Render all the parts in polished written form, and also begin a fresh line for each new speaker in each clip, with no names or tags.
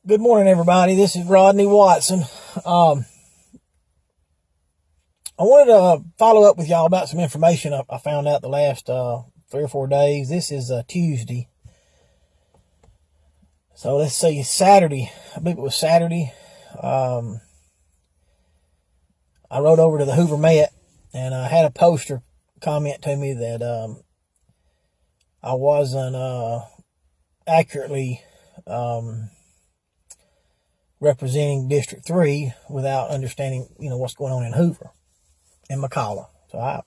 Good morning, everybody. This is Rodney Watson. I wanted to follow up with y'all about some information I found out the last 3 or 4 days. This is Tuesday. So let's see, Saturday. I believe it was Saturday. I rode over to the Hoover Met, and I had a poster comment to me that I wasn't accurately representing District 3 without understanding, what's going on in Hoover and McCalla. So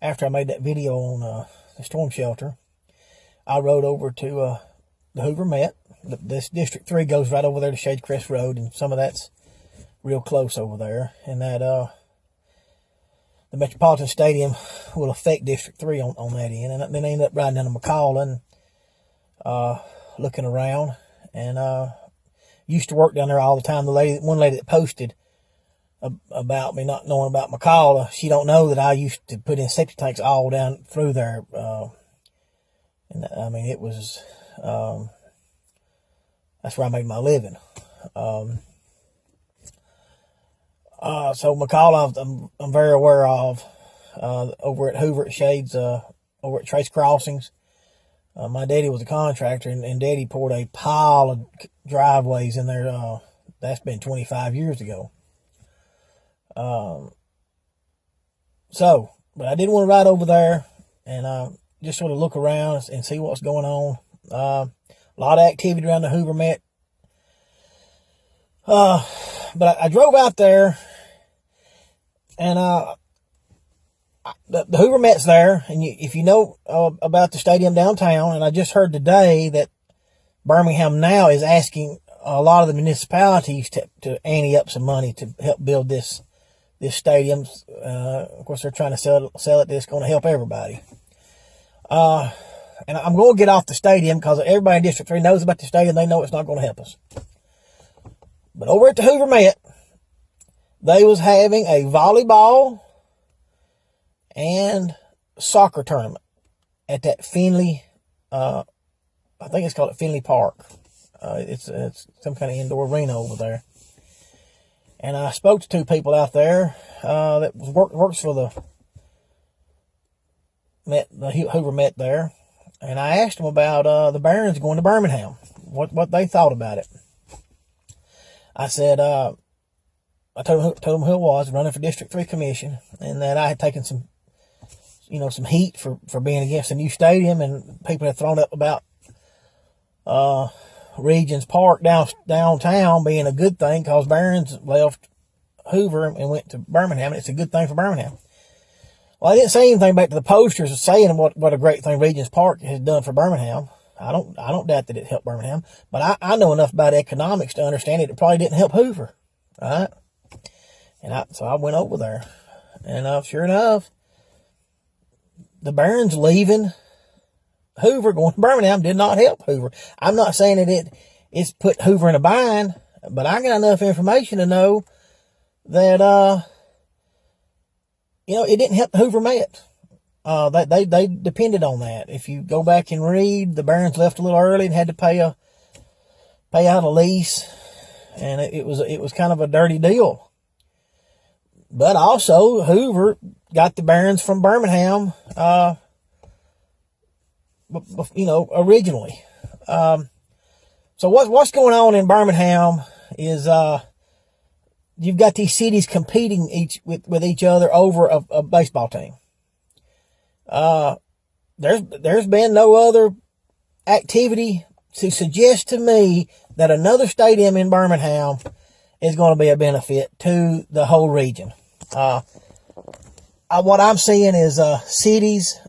after I made that video on the storm shelter, I rode over to the Hoover Met. This District 3 goes right over there to Shadecrest Road, and some of that's real close over there. And that the Metropolitan Stadium will affect District 3 on that end. And then I ended up riding down to McCalla and looking around, and used to work down there all the time. One lady that posted about me not knowing about McCalla, she don't know that I used to put in septic tanks all down through there. And I mean, it was, that's where I made my living. So McCalla, I'm very aware of, over at Hoover at Shades, over at Trace Crossings. My daddy was a contractor, and Daddy poured a pile of driveways in there. That's been 25 years ago. But I did want to ride over there and just sort of look around and see what's going on. A lot of activity around the Hoover Met. But I drove out there, and the Hoover Met's there, and if you know about the stadium downtown, and I just heard today that Birmingham now is asking a lot of the municipalities to ante up some money to help build this stadium. Of course, they're trying to sell it. It's going to help everybody. And I'm going to get off the stadium because everybody in District 3 knows about the stadium. They know it's not going to help us. But over at the Hoover Met, they was having a volleyball and soccer tournament at that Finley, I think it's called at Finley Park. It's some kind of indoor arena over there. And I spoke to 2 people out there that works for the Hoover Met there, and I asked them about the Barons going to Birmingham, what they thought about it. I said, I told them who it was, running for District 3 Commission, and that I had taken some heat for being against the new stadium, and people had thrown up about Regions Park downtown being a good thing because Barron's left Hoover and went to Birmingham, and it's a good thing for Birmingham. Well, I didn't say anything back to the posters saying what a great thing Regions Park has done for Birmingham. I don't doubt that it helped Birmingham, but I know enough about economics to understand it probably didn't help Hoover, right? And so I went over there, and sure enough, the Barons leaving Hoover going to Birmingham did not help Hoover. I'm not saying that it's put Hoover in a bind, but I got enough information to know that it didn't help the Hoover Met. They depended on that. If you go back and read, the Barons left a little early and had to pay out a lease, and it was kind of a dirty deal. But also Hoover got the Barons from Birmingham, originally. So what's going on in Birmingham is you've got these cities competing with each other over a baseball team. There's been no other activity to suggest to me that another stadium in Birmingham is going to be a benefit to the whole region. What I'm seeing is cities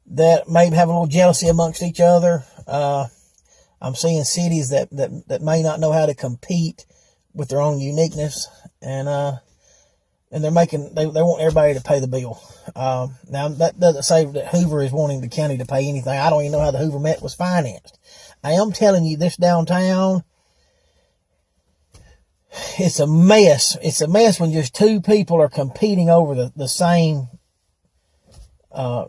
that maybe have a little jealousy amongst each other. I'm seeing cities that may not know how to compete with their own uniqueness, and they want everybody to pay the bill. Now that doesn't say that Hoover is wanting the county to pay anything. I don't even know how the Hoover Met was financed. I am telling you, this downtown, it's a mess. It's a mess when just 2 people are competing over the same,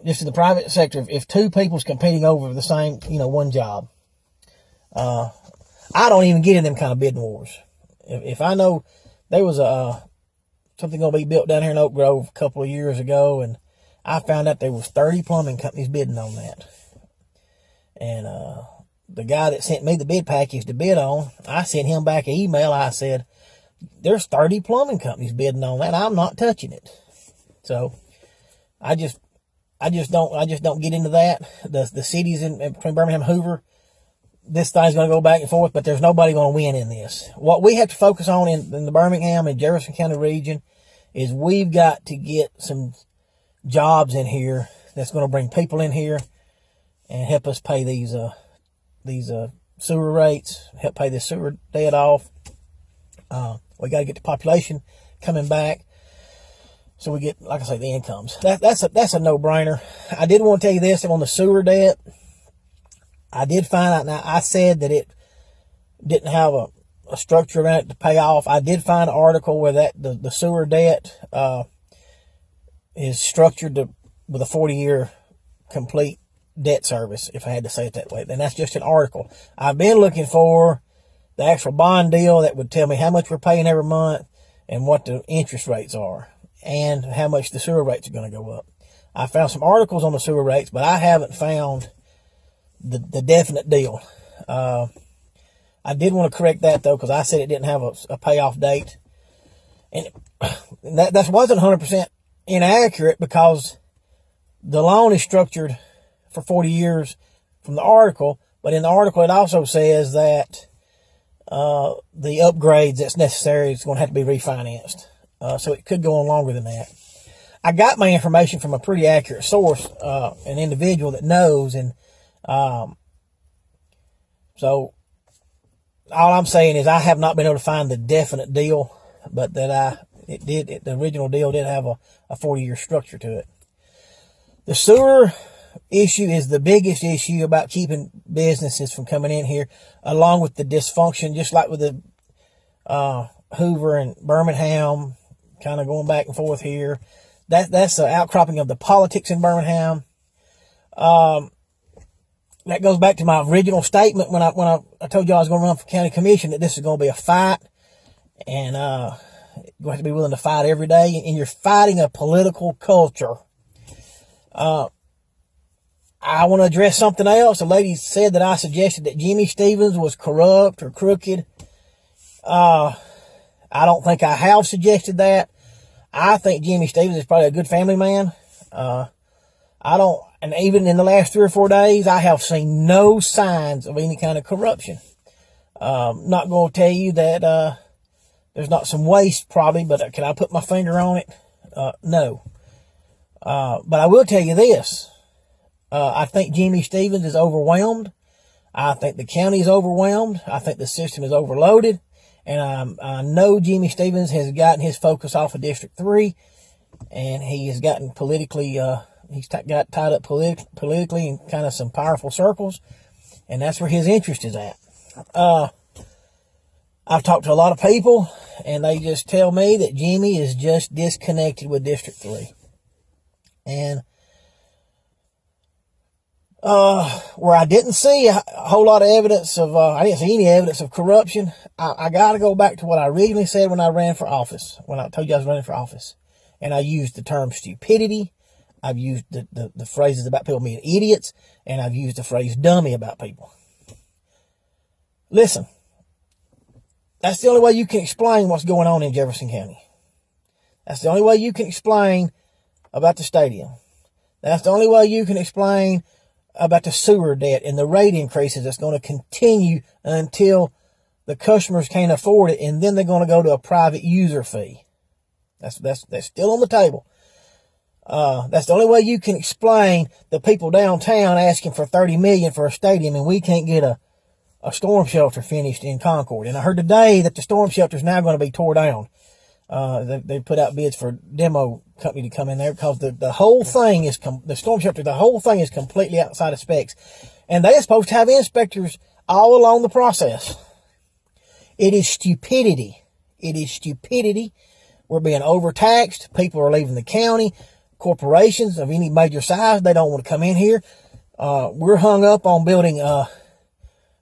just in the private sector. If 2 people's competing over the same, one job. I don't even get in them kind of bidding wars. If I know there was something going to be built down here in Oak Grove a couple of years ago, and I found out there was 30 plumbing companies bidding on that. And the guy that sent me the bid package to bid on, I sent him back an email. I said, there's 30 plumbing companies bidding on that. I'm not touching it. So I just don't get into that. The cities in between Birmingham and Hoover, this thing's going to go back and forth, but there's nobody going to win in this. What we have to focus on in the Birmingham and Jefferson County region is we've got to get some jobs in here that's going to bring people in here and help us pay these sewer rates, help pay this sewer debt off. We got to get the population coming back, so we get, like I say, the incomes. That's a no-brainer. I did want to tell you this on the sewer debt. I did find out. Now, I said that it didn't have a structure around it to pay off. I did find an article where the sewer debt is structured with a 40-year complete debt service, if I had to say it that way. And that's just an article. I've been looking for the actual bond deal that would tell me how much we're paying every month and what the interest rates are and how much the sewer rates are going to go up. I found some articles on the sewer rates, but I haven't found the definite deal. I did want to correct that, though, because I said it didn't have a payoff date. And that wasn't 100% inaccurate, because the loan is structured for 40 years from the article, but in the article it also says that the upgrades that's necessary is going to have to be refinanced. So it could go on longer than that. I got my information from a pretty accurate source, an individual that knows, and so all I'm saying is I have not been able to find the definite deal, but that the original deal did have a 40-year structure to it. The sewer issue is the biggest issue about keeping businesses from coming in here, along with the dysfunction, just like with the Hoover and Birmingham, kind of going back and forth here. That's the outcropping of the politics in Birmingham. That goes back to my original statement when I told you I was going to run for county commission, that this is going to be a fight, and you're going to have to be willing to fight every day, and you're fighting a political culture. I want to address something else. A lady said that I suggested that Jimmy Stevens was corrupt or crooked. I don't think I have suggested that. I think Jimmy Stevens is probably a good family man. And even in the last 3 or 4 days, I have seen no signs of any kind of corruption. Not going to tell you that there's not some waste probably, but can I put my finger on it? No. But I will tell you this. I think Jimmy Stevens is overwhelmed. I think the county is overwhelmed. I think the system is overloaded. And I know Jimmy Stevens has gotten his focus off of District 3, and he has gotten politically, got tied up politically in kind of some powerful circles, and that's where his interest is at. I've talked to a lot of people, and they just tell me that Jimmy is just disconnected with District 3. And where I didn't see a whole lot of evidence of, I didn't see any evidence of corruption. I got to go back to what I originally said when I ran for office, when I told you I was running for office. And I used the term stupidity. I've used the phrases about people being idiots, and I've used the phrase dummy about people. Listen, that's the only way you can explain what's going on in Jefferson County. That's the only way you can explain about the stadium. That's the only way you can explain about the sewer debt and the rate increases that's going to continue until the customers can't afford it, and then they're going to go to a private user fee. That's still on the table. That's the only way you can explain the people downtown asking for $30 million for a stadium, and we can't get a storm shelter finished in Concord. And I heard today that the storm shelter is now going to be tore down. They put out bids for demo company to come in there, because the whole thing is, the storm shelter, the whole thing is completely outside of specs. And they are supposed to have inspectors all along the process. It is stupidity. It is stupidity. We're being overtaxed. People are leaving the county. Corporations of any major size, they don't want to come in here. We're hung up on building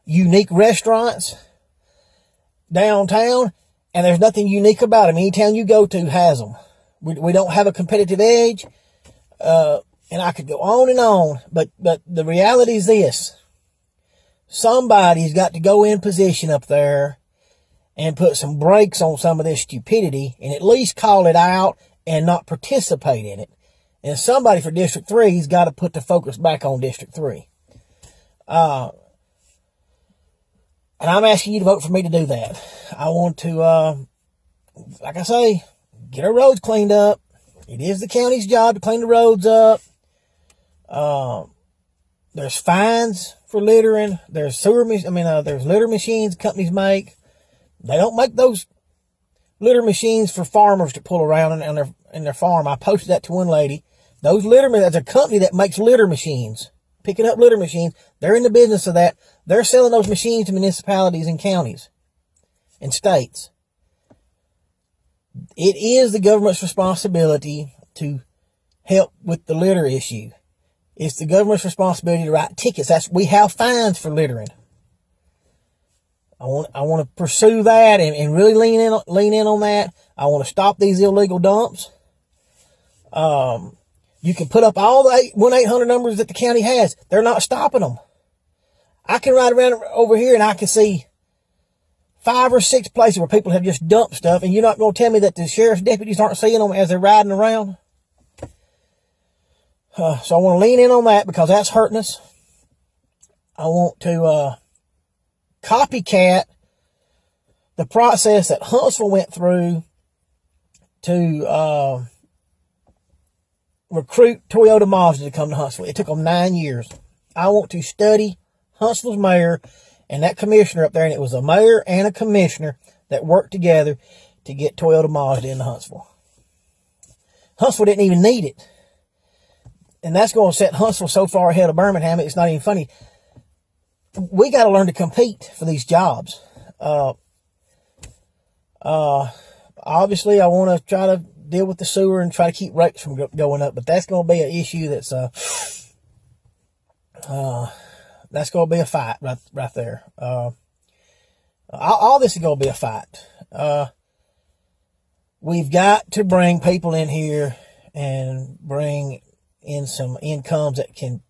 unique restaurants downtown, and there's nothing unique about them. Any town you go to has them. We don't have a competitive edge, and I could go on and on, but the reality is this. Somebody's got to go in position up there and put some brakes on some of this stupidity and at least call it out and not participate in it. And somebody for District 3's got to put the focus back on District 3. And I'm asking you to vote for me to do that. I want to, like I say, get our roads cleaned up. It is the county's job to clean the roads up. There's fines for littering. There's there's litter machines companies make. They don't make those litter machines for farmers to pull around in their farm. I posted that to one lady. That's a company that makes litter machines, picking up litter machines. They're in the business of that. They're selling those machines to municipalities and counties and states. It is the government's responsibility to help with the litter issue. It's the government's responsibility to write tickets. We have fines for littering. I want to pursue that and really lean in on that. I want to stop these illegal dumps. You can put up all the 1-800 numbers that the county has. They're not stopping them. I can ride around over here and I can see 5 or 6 places where people have just dumped stuff, and you're not going to tell me that the sheriff's deputies aren't seeing them as they're riding around? So I want to lean in on that because that's hurting us. I want to copycat the process that Huntsville went through to recruit Toyota Mazda to come to Huntsville. It took them 9 years. I want to study Huntsville's mayor and that commissioner up there, and it was a mayor and a commissioner that worked together to get Toyota Mazda into Huntsville. Huntsville didn't even need it. And that's going to set Huntsville so far ahead of Birmingham, it's not even funny. We got to learn to compete for these jobs. Obviously, I want to try to deal with the sewer and try to keep rates from going up, but that's going to be an issue that's going to be a fight right there. All this is going to be a fight. We've got to bring people in here and bring in some incomes that can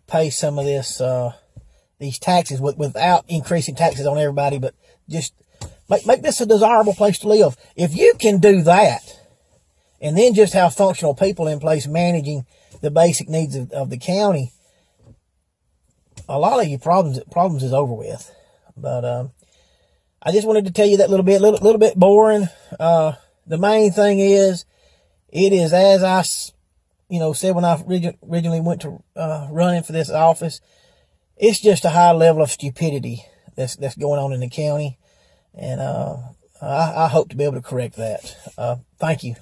pay some of these taxes without increasing taxes on everybody, but just make this a desirable place to live. If you can do that, and then just have functional people in place managing the basic needs of the county, a lot of your problems is over with. But I just wanted to tell you that little bit boring. The main thing is, it is as I said when I originally went to running for this office. It's just a high level of stupidity that's going on in the county, and I hope to be able to correct that. Thank you.